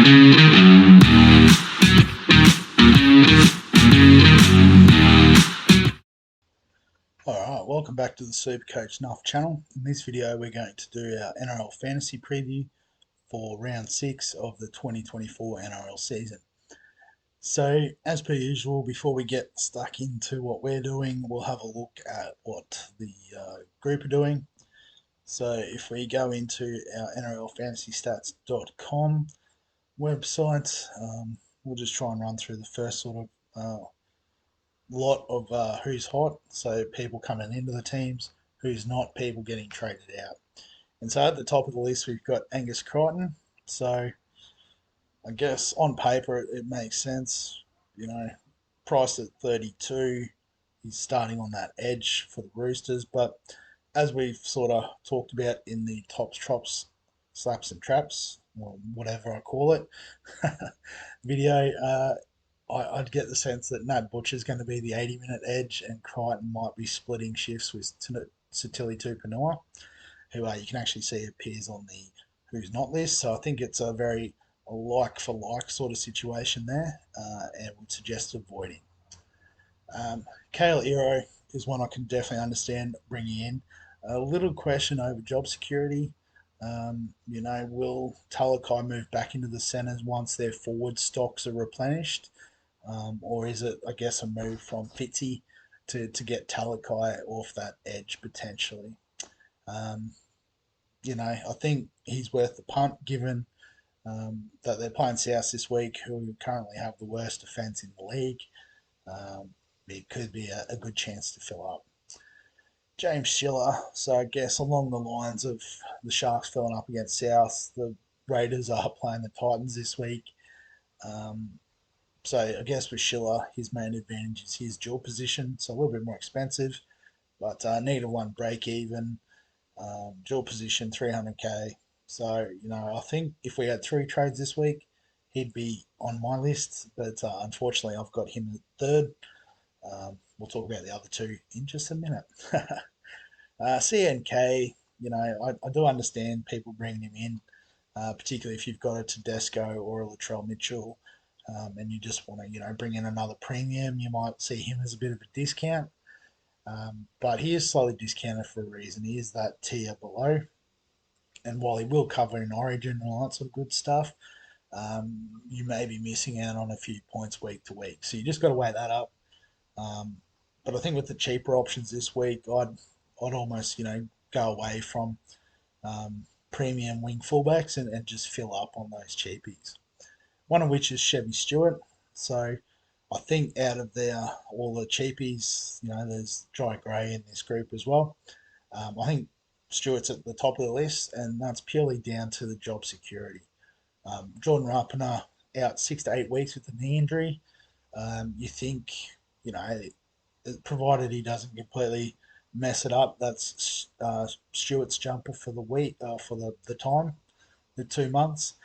Alright, welcome back to the Supercoach Nuff channel. In this video we're going to do our NRL fantasy preview for round 6 of the 2024 NRL season. So as per usual, before we get stuck into what we're doing, we'll have a look at what the group are doing. So if we go into our NRLFantasyStats.com website, we'll just try and run through the first sort of lot of who's hot, so people coming into the teams, who's not, people getting traded out. And so at the top of the list we've got Angus Crichton. So I guess on paper it makes sense, priced at 32, he's starting on that edge for the Roosters, but as we've sort of talked about in the Tops, Trops, Slaps and Traps, or whatever I call it, video, I'd get the sense that Nat Butcher's going to be the 80-minute edge, and Crichton might be splitting shifts with Satili Tupanua, who you can actually see appears on the who's not list. So I think it's a very like-for-like sort of situation there, and would suggest avoiding. Kale Iro is one I can definitely understand bringing in. A little question over job security. Will Talakai move back into the centres once their forward stocks are replenished? Or is it, I guess, a move from Fitzy to get Talakai off that edge potentially? I think he's worth the punt given that they're playing South this week, who currently have the worst defence in the league. It could be a good chance to fill up. James Schiller, so I guess along the lines of the Sharks filling up against South, the Raiders are playing the Titans this week. So I guess with Schiller, his main advantage is his dual position, so a little bit more expensive, but neither one break even. Dual position 300k. So I think if we had 3 trades this week, he'd be on my list, but unfortunately I've got him at third. We'll talk about the other 2 in just a minute. CNK, I do understand people bringing him in, particularly if you've got a Tedesco or a Latrell Mitchell. And you just want to, bring in another premium, you might see him as a bit of a discount. But he is slightly discounted for a reason. He is that tier below. And while he will cover in Origin and all that sort of good stuff, you may be missing out on a few points week to week. So you just got to weigh that up. But I think with the cheaper options this week, I'd almost, go away from premium wing fullbacks and just fill up on those cheapies. One of which is Chevy Stewart. So I think out of all the cheapies, there's Jai Gray in this group as well. I think Stewart's at the top of the list, and that's purely down to the job security. Jordan Rapana out 6 to 8 weeks with a knee injury. You think, provided he doesn't completely mess it up, that's Stewart's jumper for the week, for the time, the 2 months.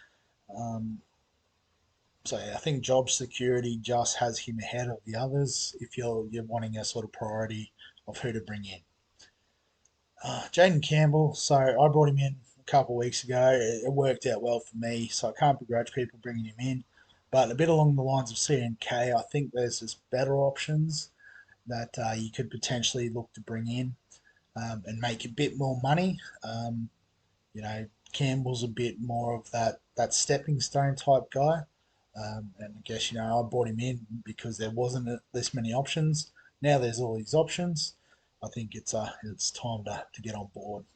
So I think job security just has him ahead of the others if you're wanting a sort of priority of who to bring in. Jaden Campbell, so I brought him in a couple of weeks ago. It worked out well for me, so I can't begrudge people bringing him in. But a bit along the lines of CNK, I think there's just better options that you could potentially look to bring in and make a bit more money. Campbell's a bit more of that stepping stone type guy. And I guess, I brought him in because there wasn't this many options. Now there's all these options. I think it's time to get on board.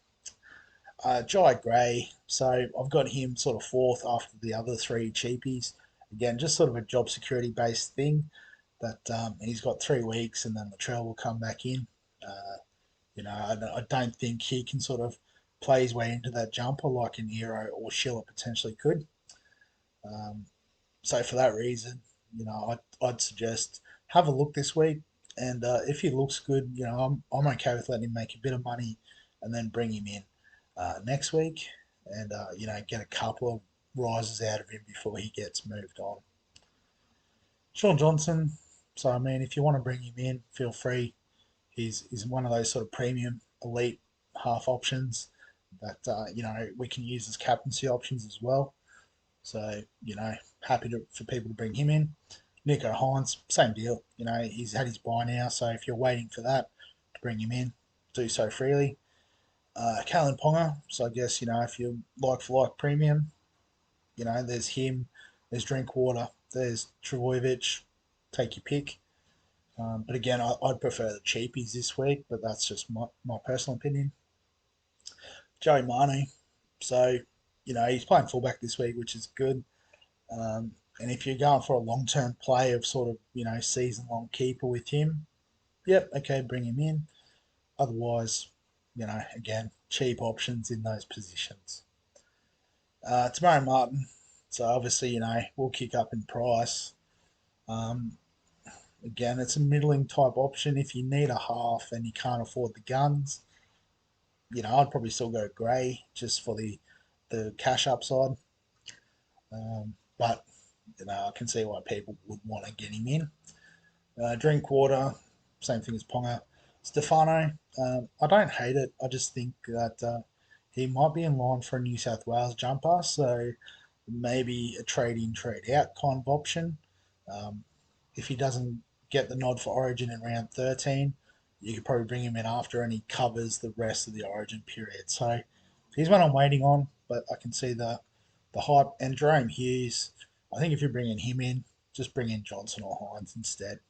Jai Gray, so I've got him sort of 4th after the other 3 cheapies. Again, just sort of a job security based thing that he's got 3 weeks and then the trail will come back in. I don't think he can sort of play his way into that jumper like an Hero or Schiller potentially could. So for that reason, I'd suggest have a look this week, and if he looks good, I'm okay with letting him make a bit of money, and then bring him in next week, and get a couple of rises out of him before he gets moved on. Sean Johnson. So if you want to bring him in, feel free. He's one of those sort of premium elite half options that we can use as captaincy options as well. So, happy for people to bring him in. Nico Hines, same deal. He's had his buy now, so if you're waiting for that to bring him in, do so freely. Kalen Ponga, so I guess, if you like for like premium, there's him, there's Drinkwater, there's Travojevic, take your pick. But again, I'd prefer the cheapies this week, but that's just my personal opinion. Joey Manu, so, he's playing fullback this week, which is good. And if you're going for a long term play of sort of, season long keeper with him, yep, okay, bring him in. Otherwise, again, cheap options in those positions. Tamari Martin, so obviously, we'll kick up in price. Um, Again, it's a middling type option. If you need a half and you can't afford the guns, I'd probably still go grey just for the cash upside. But I can see why people would want to get him in. Drinkwater, same thing as Ponga. Stefano, I don't hate it. I just think that he might be in line for a New South Wales jumper, so maybe a trade in, trade out kind of option. Um, if he doesn't get the nod for Origin in round 13, you could probably bring him in after and he covers the rest of the Origin period. So he's one I'm waiting on, but I can see the hype. And Jerome Hughes, I think if you're bringing him in, just bring in Johnson or Hines instead,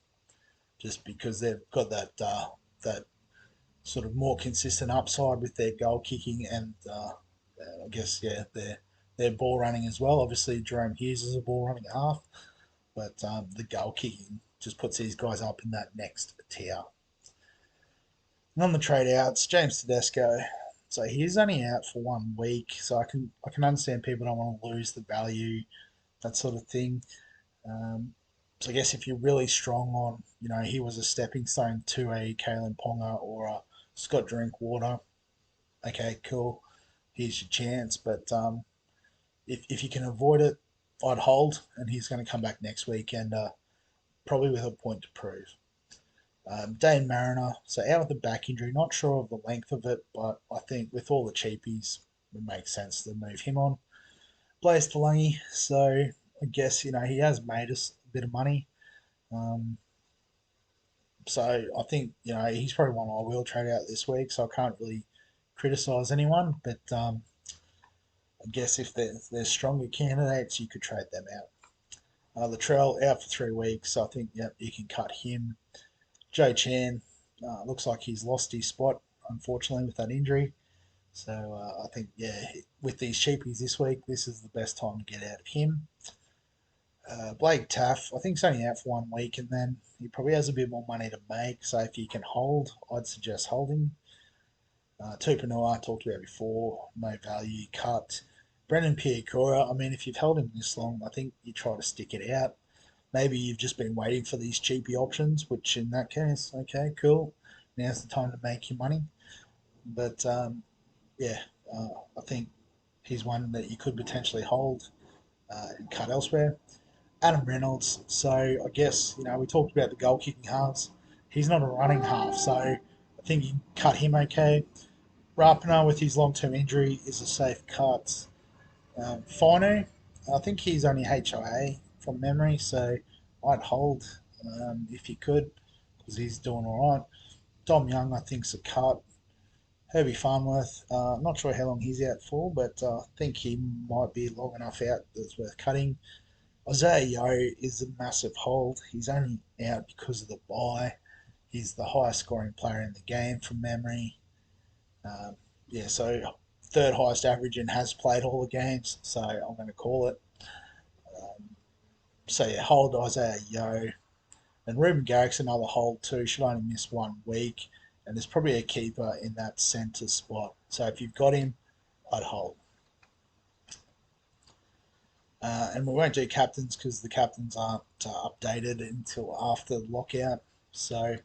just because they've got that sort of more consistent upside with their goal kicking and I guess their ball running as well. Obviously, Jerome Hughes is a ball running half, but the goal kicking just puts these guys up in that next tier. And on the trade outs, James Tedesco. So he's only out for 1 week, so I can understand people don't want to lose the value, that sort of thing. Um, so I guess if you're really strong on, he was a stepping stone to a Kalen Ponga or a Scott Drinkwater, okay, cool. Here's your chance. But if you can avoid it, I'd hold. And he's going to come back next week and probably with a point to prove. Dane Mariner, so out with a back injury, not sure of the length of it, but I think with all the cheapies, it makes sense to move him on. Blaze Talangi, so I guess, he has made us a bit of money. Um, so I think, he's probably one I will trade out this week, so I can't really criticise anyone, but I guess if there's stronger candidates, you could trade them out. Latrell out for 3 weeks, so I think, yep, you can cut him. Joe Chan, looks like he's lost his spot, unfortunately, with that injury. So I think, yeah, with these cheapies this week, this is the best time to get out of him. Blake Taff, I think he's only out for 1 week, and then he probably has a bit more money to make. So if you can hold, I'd suggest holding. Tupanua, I talked about before, no value, cut. Brendan Piakura, I mean, if you've held him this long, I think you try to stick it out. Maybe you've just been waiting for these cheapy options, which in that case, okay, cool. Now's the time to make your money. But yeah, I think he's one that you could potentially hold and cut elsewhere. Adam Reynolds, so I guess, we talked about the goal kicking halves. He's not a running half, so I think you can cut him okay. Rapana with his long term injury is a safe cut. Fino, I think he's only HIA from memory, so I'd hold if you could, because he's doing all right. Dom Young, I think's a cut. Herbie Farnworth, not sure how long he's out for, but I think he might be long enough out that's worth cutting. Isaiah Yo is a massive hold. He's only out because of the bye. He's the highest scoring player in the game from memory. Um, yeah, so third highest average and has played all the games, so I'm going to call it. So yeah, hold Isaiah Yo. And Ruben Garrick's another hold too, should only miss 1 week. And there's probably a keeper in that centre spot. So if you've got him, I'd hold. And we won't do captains because the captains aren't updated until after the lockout. So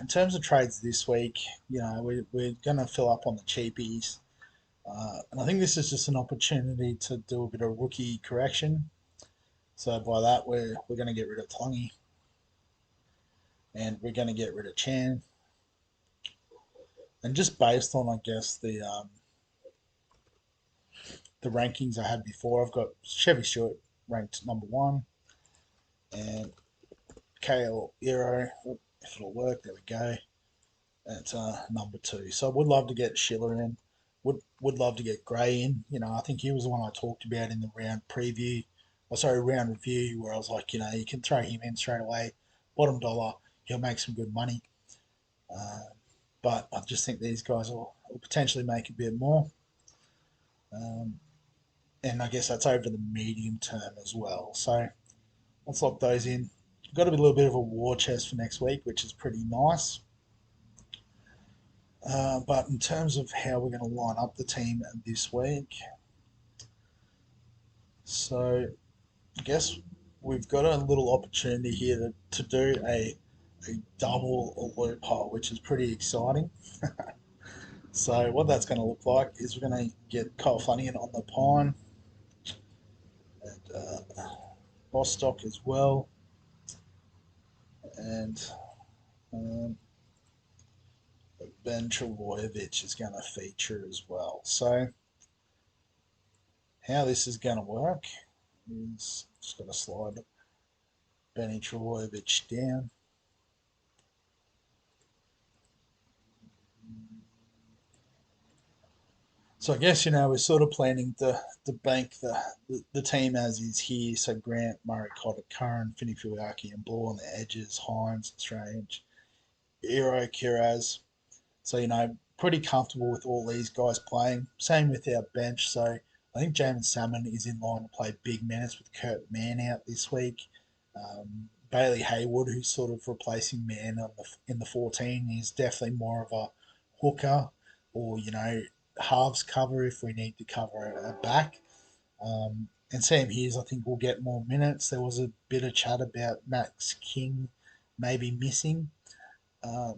in terms of trades this week, we're going to fill up on the cheapies. And I think this is just an opportunity to do a bit of rookie correction. So by that, we're going to get rid of Tongi and we're going to get rid of Chan. And just based on, I guess, the rankings I had before. I've got Chevy Stewart ranked number one and KL Euro, if it'll work, there we go. That's number two. So I would love to get Schiller in. Would love to get Gray in. I think he was the one I talked about in the round preview. Or sorry, round review, where I was like, you can throw him in straight away. Bottom dollar, he'll make some good money. Uh, but I just think these guys will potentially make a bit more. Um, and I guess that's over the medium term as well. So let's lock those in. Got a little bit of a war chest for next week, which is pretty nice. But in terms of how we're going to line up the team this week, so I guess we've got a little opportunity here to do a double loophole, which is pretty exciting. So what that's going to look like is we're going to get Kyle Flanagan on the pine and Bostock as well, and um, Ben Travojevic is going to feature as well. So how this is going to work is just going to slide Benny Travojevic down. So I guess we're sort of planning to bank the team as is here. So Grant, Murray, Cotter, Curran, Finney Fuiaki, and Blue on the edges. Hines, Strange, Ero, Kiraz. So pretty comfortable with all these guys playing. Same with our bench. So I think Jamin Salmon is in line to play big minutes with Kurt Mann out this week. Bailey Hayward, who's sort of replacing Mann in the 14, is definitely more of a hooker or halves cover if we need to cover a back. And Sam Hughes, I think, will get more minutes. There was a bit of chat about Max King maybe missing.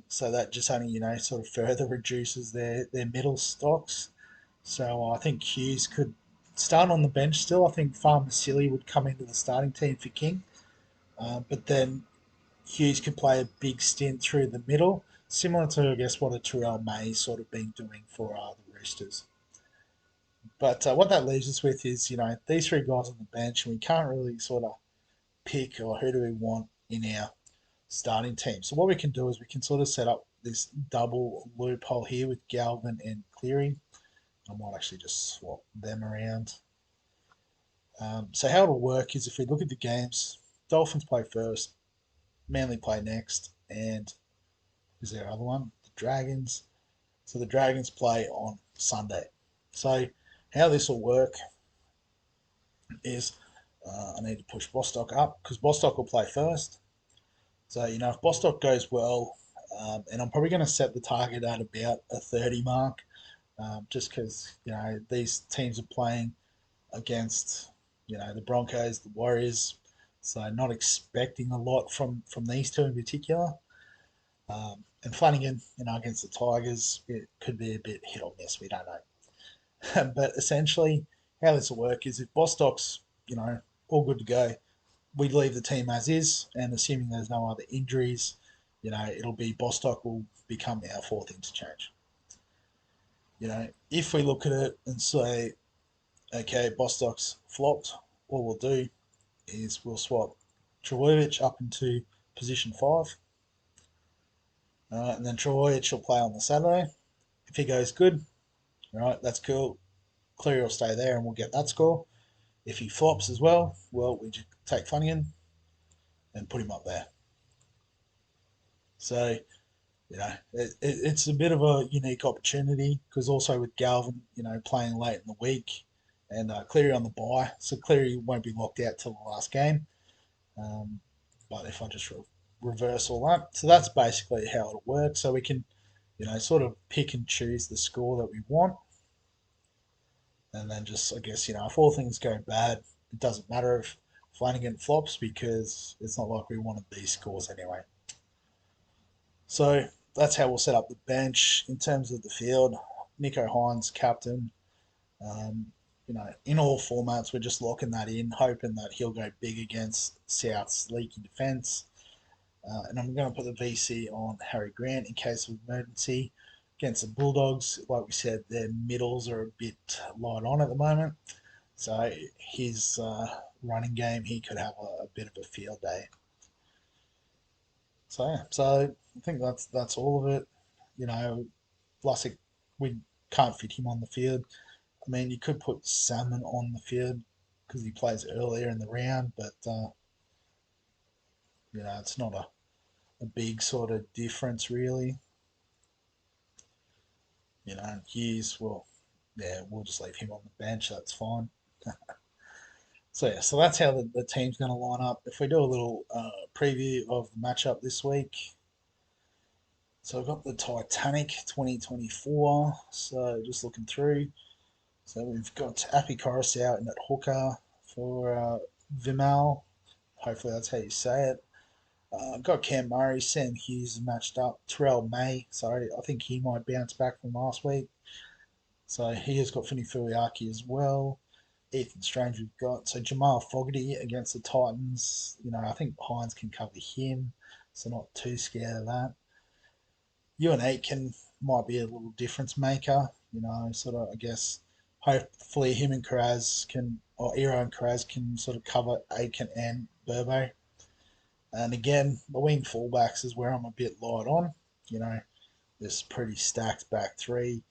So that just only, sort of further reduces their middle stocks. So I think Hughes could start on the bench still. I think Farmer Silly would come into the starting team for King. But then Hughes could play a big stint through the middle, similar to, I guess, what a Terrell May sort of been doing for the Roosters. But what that leaves us with is, these three guys on the bench, and we can't really sort of pick or who do we want in our starting team. So what we can do is we can sort of set up this double loophole here with Galvin and Cleary. I might actually just swap them around. So how it'll work is if we look at the games, Dolphins play first, Manly play next, and is there another one? The Dragons. So the Dragons play on Sunday. So how this will work is I need to push Bostock up because Bostock will play first. So, if Bostock goes well, and I'm probably going to set the target at about a 30 mark, just because, these teams are playing against, the Broncos, the Warriors. So, not expecting a lot from these two in particular. And Flanagan, against the Tigers, it could be a bit hit or miss. We don't know. But essentially, how this will work is if Bostock's, all good to go, we leave the team as is, and assuming there's no other injuries, it'll be Bostock will become our fourth interchange. If we look at it and say, okay, Bostock's flopped, what we'll do is we'll swap Travojevic up into position 5. And then Travojevic will play on the Saturday. If he goes good, all right, that's cool. Cleary will stay there and we'll get that score. If he flops as well, we just take Flanagan and put him up there. So, it's a bit of a unique opportunity because also with Galvin, playing late in the week and Cleary on the bye, so Cleary won't be locked out till the last game. But if I just reverse all that, so that's basically how it'll work. So we can, sort of pick and choose the score that we want, and then just I guess if all things go bad, it doesn't matter if Flanagan flops because it's not like we wanted these scores anyway. So that's how we'll set up the bench in terms of the field. Nico Hines, captain. In all formats, we're just locking that in, hoping that he'll go big against South's leaky defence. And I'm going to put the VC on Harry Grant in case of emergency. Against the Bulldogs, like we said, their middles are a bit light on at the moment. So his running game, he could have a bit of a field day. So yeah, so I think that's all of it. You know, Lussick, we can't fit him on the field. I mean, you could put Salmon on the field because he plays earlier in the round, but it's not a big sort of difference really. Hughes, well, yeah, we'll just leave him on the bench. That's fine. So yeah, so that's how the team's going to line up. If we do a little preview of the matchup this week, so I've got the Titanic 2024. So just looking through. So we've got Appy Coruscant in at hooker for Vimal. Hopefully that's how you say it. Got Cam Murray, Sam Hughes matched up. Terrell May, sorry, I think he might bounce back from last week. So he has got Fini Fuyaki as well. Ethan Strange we've got. So Jamal Fogarty against the Titans. I think Hines can cover him, so not too scared of that. Ewan Aitken might be a little difference maker. Sort of I guess hopefully him and Karaz can, or Ero and Karaz can sort of cover Aitken and Burbo. And again, the wing fullbacks is where I'm a bit light on. You know, this pretty stacked back three,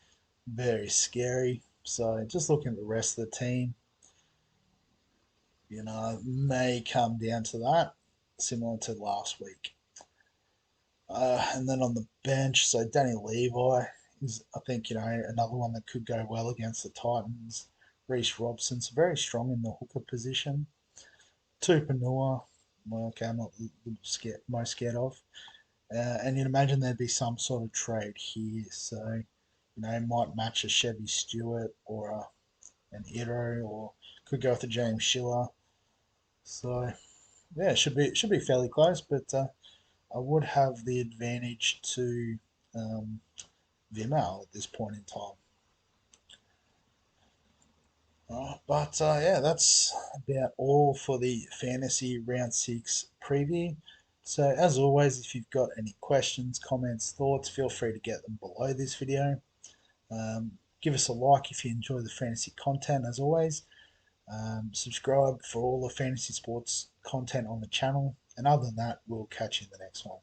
very scary. So just looking at the rest of the team, may come down to that, similar to last week. And then on the bench, so Danny Levi is, I think, another one that could go well against the Titans. Reece Robson's very strong in the hooker position. Tupanua, well, okay, I'm not most scared of. And you'd imagine there'd be some sort of trade here. So, might match a Chevy Stewart or an Iro, or could go with a James Schiller. So, yeah, it should be fairly close, but I would have the advantage to um, Vimal at this point in time. But yeah, that's about all for the fantasy round six preview. So as always, if you've got any questions, comments, thoughts, feel free to get them below this video. Give us a like if you enjoy the fantasy content. As always, subscribe for all the fantasy sports content on the channel. And other than that, we'll catch you in the next one.